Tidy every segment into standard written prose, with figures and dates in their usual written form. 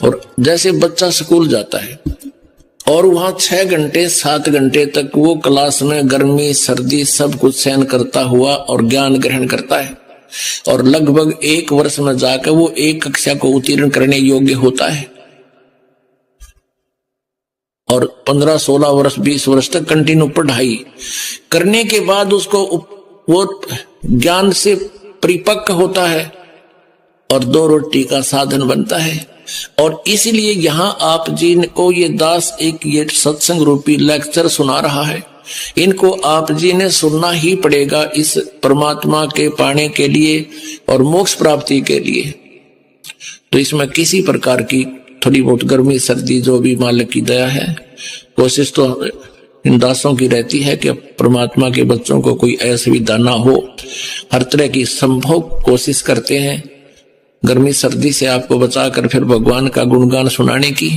और जैसे बच्चा स्कूल जाता है और वहां 6 घंटे 7 घंटे तक वो क्लास में गर्मी सर्दी सब कुछ सहन करता हुआ और ज्ञान ग्रहण करता है, और लगभग 1 वर्ष में जाकर वो 1 कक्षा को उत्तीर्ण करने योग्य होता है, और 15-16 वर्ष 20 वर्ष तक कंटिन्यू पढ़ाई करने के बाद उसको वो ज्ञान से परिपक्व होता है और 2 रोटी का साधन बनता है। और इसलिए यहां आप जी को ये दास एक ये सत्संग रूपी लेक्चर सुना रहा है, इनको आप जी ने सुनना ही पड़ेगा इस परमात्मा के पाने के लिए और मोक्ष प्राप्ति के लिए। तो इसमें किसी प्रकार की थोड़ी बहुत गर्मी सर्दी जो भी मालिक की दया है, कोशिश तो इन दासों की रहती है कि परमात्मा के बच्चों को कोई असुविधा ना हो, हर तरह की संभव कोशिश करते हैं गर्मी सर्दी से आपको बचाकर फिर भगवान का गुणगान सुनाने की।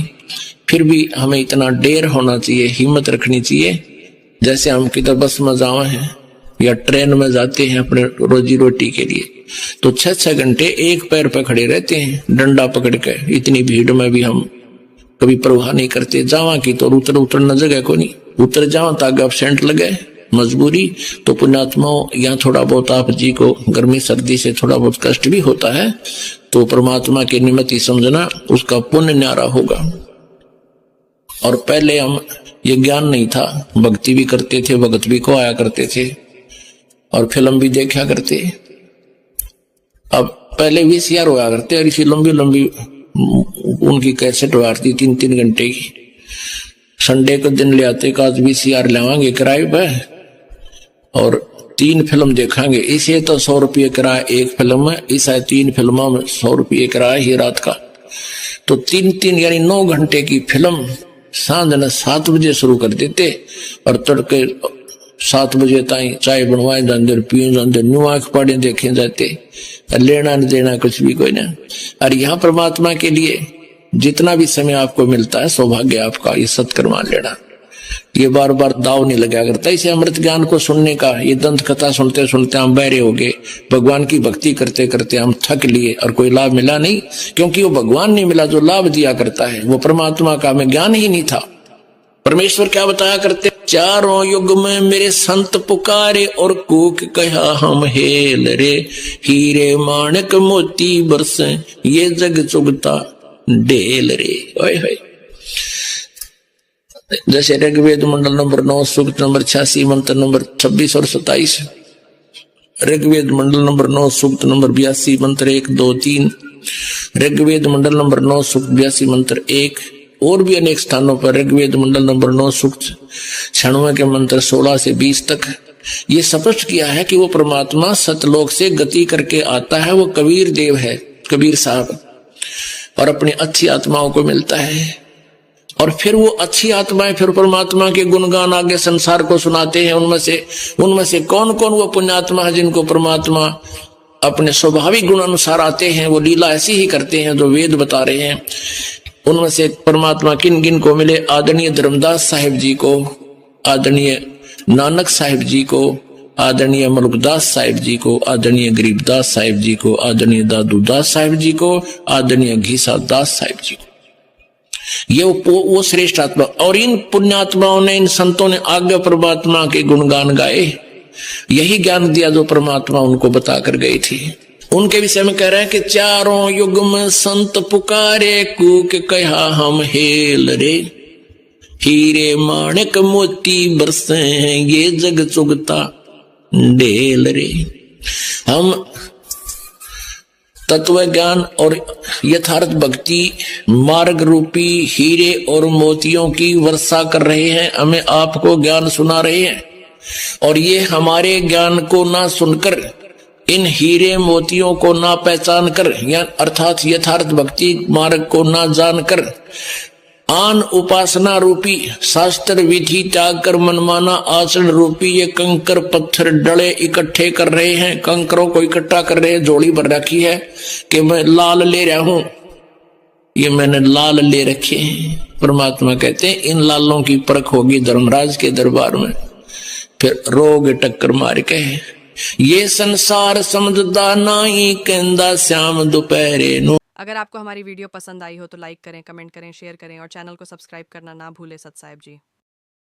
फिर भी हमें इतना डेर होना चाहिए, हिम्मत रखनी चाहिए। जैसे हम किधर बस में जावे हैं या ट्रेन में जाते हैं अपने रोजी रोटी के लिए, तो 6-6 घंटे एक पैर पर खड़े रहते हैं डंडा पकड़ के। इतनी भीड़ में भी हम कभी परवाह नहीं करते, जावा की तो उतरना जगह को नहीं, उतर जावा ताकि एब्सेंट लगे मजबूरी। तो पुण्यात्माओं, यहाँ थोड़ा बहुत आप जी को गर्मी सर्दी से थोड़ा बहुत कष्ट भी होता है, तो परमात्मा के निमित्त ही समझना, उसका पुण्य न्यारा होगा। और पहले हम ये ज्ञान नहीं था, भक्ति भी करते थे, भगत भी को आया करते थे और फिल्म भी देखा करते। अब पहले VCR होया करते और इसी लंबी लंबी उनकी कैसेट होती 3-3 घंटे की। संडे को दिन ले आते का आज VCR लेवांगे किराए पे और 3 फिल्म देखांगे। इसे तो 100 रुपये किराया एक फिल्म में, इस 3 फिल्मों में 100 रुपये किराया ही रात का। तो 3-3 यानी 9 घंटे की फिल्म सांझ ने 7 बजे शुरू कर देते और तड़के 7 बजे ताई चाय बनवाए जाते, पिए जाते, न्यू आंख पाड़े देखे जाते, लेना न देना कुछ भी कोई ना। और यहाँ परमात्मा के लिए जितना भी समय आपको मिलता है, सौभाग्य आपका ये सत्कर्म लेना, ये बार बार दाव नहीं लगा करता। इसे अमृत ज्ञान को सुनने का, ये दंत कथा सुनते सुनते हम बहरे हो गए, भगवान की भक्ति करते करते हम थक लिए और कोई लाभ मिला नहीं, क्योंकि वो भगवान नहीं मिला जो लाभ दिया करता है, वो परमात्मा का हमें ज्ञान ही नहीं था। परमेश्वर क्या बताया करते, चारों युग में मेरे संत पुकारे और कूक कहा हम हेल रे, हीरे माणक मोती बरसे ये जग चुगता ढेल रे। ओए होए। जैसे ऋग्वेद मंडल नंबर 9 सूक्त नंबर 86 मंत्र नंबर 26 और 27, ऋग्वेद मंडल नंबर 9 सूक्त नंबर 82 मंत्र 1, 2, 3, ऋग्वेद मंडल नंबर 9 सूक्त 82 मंत्र 1, और भी अनेक स्थानों पर ऋग्वेद मंडल नंबर 9 सूक्त 96 के मंत्र 16 से 20 तक ये स्पष्ट किया है कि वो परमात्मा सतलोक से गति करके आता है, वो कबीर देव है, कबीर साहब, और अपनी अच्छी आत्माओं को मिलता है। और फिर वो अच्छी आत्माएं फिर परमात्मा के गुणगान आगे संसार को सुनाते हैं। उनमें से कौन कौन वो पुण्यात्मा है जिनको परमात्मा अपने स्वाभाविक गुण अनुसार आते हैं, वो लीला ऐसी ही करते हैं जो वेद बता रहे हैं। उनमें से परमात्मा किन किन को मिले, आदरणीय धर्मदास साहिब जी को, आदरणीय नानक साहिब जी को, आदरणीय मलुकदास साहिब जी को, आदरणीय गरीबदास साहिब जी को, आदरणीय दादूदास साहिब जी को, आदरणीय घीसा दास साहिब जी को। ये वो श्रेष्ठ आत्मा, और इन पुण्यात्माओं ने, इन संतों ने आज्ञा परमात्मा के गुणगान गाए, यही ज्ञान दिया जो परमात्मा उनको बता कर गई थी। उनके विषय में कह रहे हैं कि चारों युग में संत पुकारे कूक कहा हम हेल रे, हीरे माणक मोती बरसे ये जग चुगता ढेल रे। हम तत्व ज्ञान और यथार्थ भक्ति मार्ग रूपी हीरे और मोतियों की वर्षा कर रहे हैं, हमें आपको ज्ञान सुना रहे हैं। और ये हमारे ज्ञान को ना सुनकर, इन हीरे मोतियों को ना पहचान कर, या अर्थात यथार्थ भक्ति मार्ग को ना जानकर, आन उपासना रूपी शास्त्र विधि त्याग कर मनमाना आचरण रूपी ये कंकर पत्थर डले इकट्ठे कर रहे हैं, कंकरों को इकट्ठा कर रहे हैं। जोड़ी भर रखी है कि मैं लाल ले रहा हूं, ये मैंने लाल ले रखे हैं। परमात्मा कहते हैं इन लालों की परख होगी धर्मराज के दरबार में, फिर रोग टक्कर मार के ये संसार समझदा नहीं कहंदा श्याम दोपहरे नु। अगर आपको हमारी वीडियो पसंद आई हो तो लाइक करें, कमेंट करें, शेयर करें और चैनल को सब्सक्राइब करना ना भूलें सत साहिब जी।